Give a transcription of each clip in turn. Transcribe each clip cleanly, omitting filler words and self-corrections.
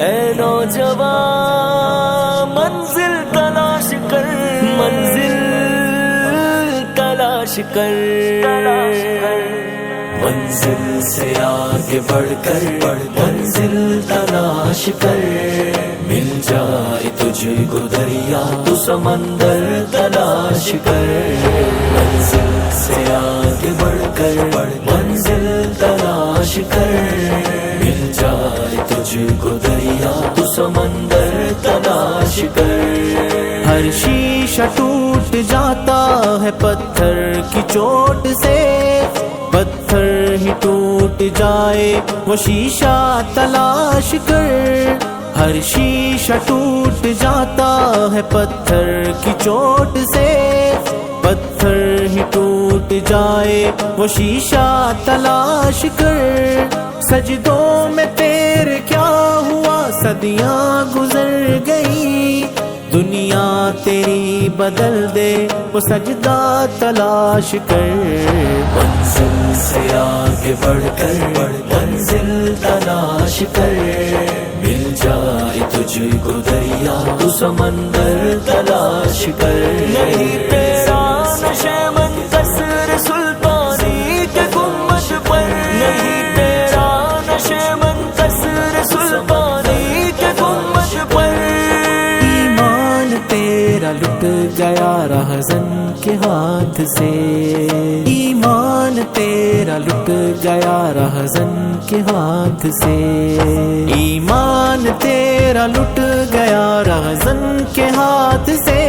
اے نوجوان منزل تلاش کر، منزل تلاش کر، منزل سے آگے بڑھ کر منزل تلاش کر، مل جائے تجھ کو دریا تو سمندر تلاش کر، منزل سے آگے بڑھ کر منزل تلاش کر، مل جائے تجھ کو دریا تو سمندر تلاش کر، ہر شیشہ ٹوٹ جاتا ہے پتھر کی چوٹ سے، پتھر ہی ٹوٹ جائے وہ شیشہ تلاش کر، ہر شیشہ ٹوٹ جاتا ہے پتھر کی چوٹ سے، پتھر ہی ٹوٹ جائے وہ شیشہ تلاش کر، سجدوں میں تیرے کیا ہوا صدیاں گزر گئی، دنیا تیری بدل دے وہ سجدہ تلاش کر، منزل سے آگے بڑھ کر منزل تلاش کر، مل جائے تجھ کو دریا تو سمندر تلاش کر، نہیں تیرا نشے منتصر سلطانی کے گنبد پر، نہیں تیرا نشے منتصر سلطانی کے گنبد پر، تیرا لٹ گیا رہزن کے ہاتھ سے، ایمان تیرا لٹ گیا رہزن کے ہاتھ سے، ایمان تیرا لٹ گیا رہزن کے ہاتھ سے،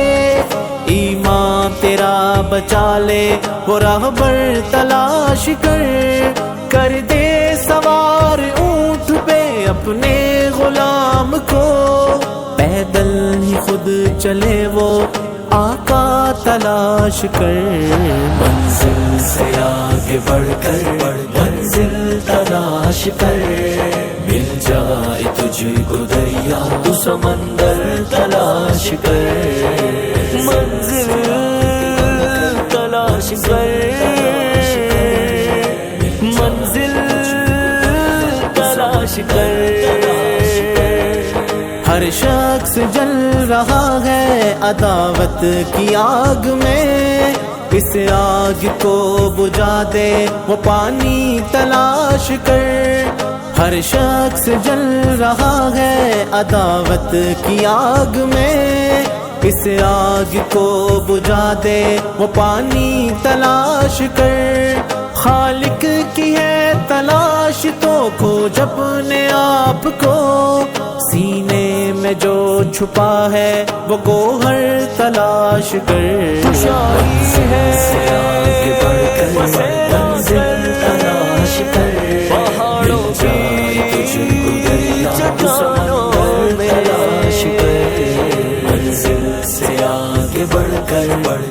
ایمان تیرا بچا لے وہ راہبر تلاش کر دے سوار اونٹ پہ اپنے غلام کو، پیدل ہی خود چلے وہ آقا تلاش کر، منزل سے آگے بڑھ کر منزل تلاش کر، مل جائے تجھ کو دریا تو سمندر تلاش کر، منزل تلاش کر، منزل تلاش کر، ہر شخص جل رہا ہے عداوت کی آگ میں، اس آگ کو بجھا دے وہ پانی تلاش کر، ہر شخص جل رہا ہے عداوت کی آگ میں، اس آگ کو بجھا دے وہ پانی تلاش کر، خالق کی ہے تلاش تو کھوج اپنے آپ کو، سینے میں جو چھپا ہے وہ گوہر تلاش کر، منزل سے آگے بڑھ کر منزل تلاش کر، پہاڑوں کی تجھ کو دریا تو سمندر تلاش کر، منزل سے آگے بڑھ کر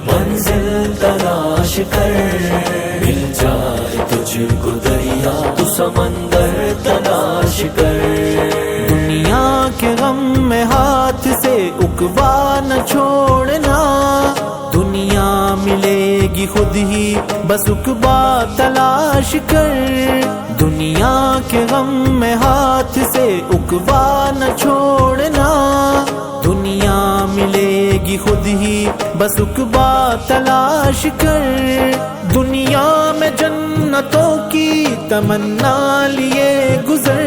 منزل تلاش کر، مل جائے تجھ کو دریا تو سمندر تلاش کر، دنیا کے غم میں ہاتھ سے اکوا نہ چھوڑنا، دنیا ملے گی خود ہی بس اکبا تلاش کر، دنیا کے غم میں ہاتھ سے اکوا نہ چھوڑنا، دنیا ملے گی خود ہی بس اکبا تلاش کر، دنیا میں جنتوں کی تمنا لیے گزر،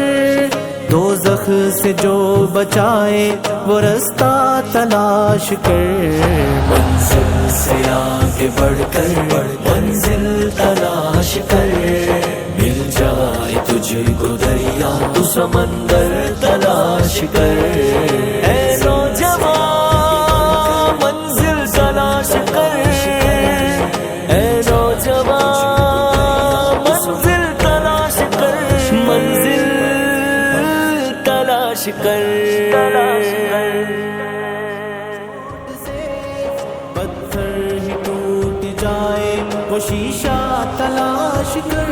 دوزخ سے جو بچائے وہ رستہ تلاش کر، منزل سے آگے بڑھ کر منزل تلاش کر، مل جائے تجھ کو دریا تو سمندر تلاش کر، اے نوجوان منزل تلاش کر، اے نوجوان منزل تلاش کر، منزل تلاش کر، پتھر ہی ٹوٹ جائے وہ شیشہ تلاش کر،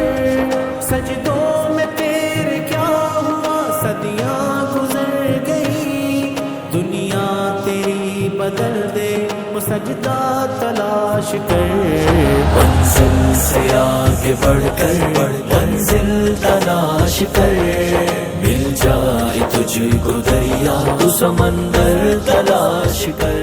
سجدوں میں تیرے کیا ہوا صدیاں گزر گئی، دنیا تیری بدل دے وہ سجدہ تلاش کر، منزل سے آگے بڑھ کر منزل تلاش کر، مل جائے تجھ کو دریا تو سمندر تلاش کر،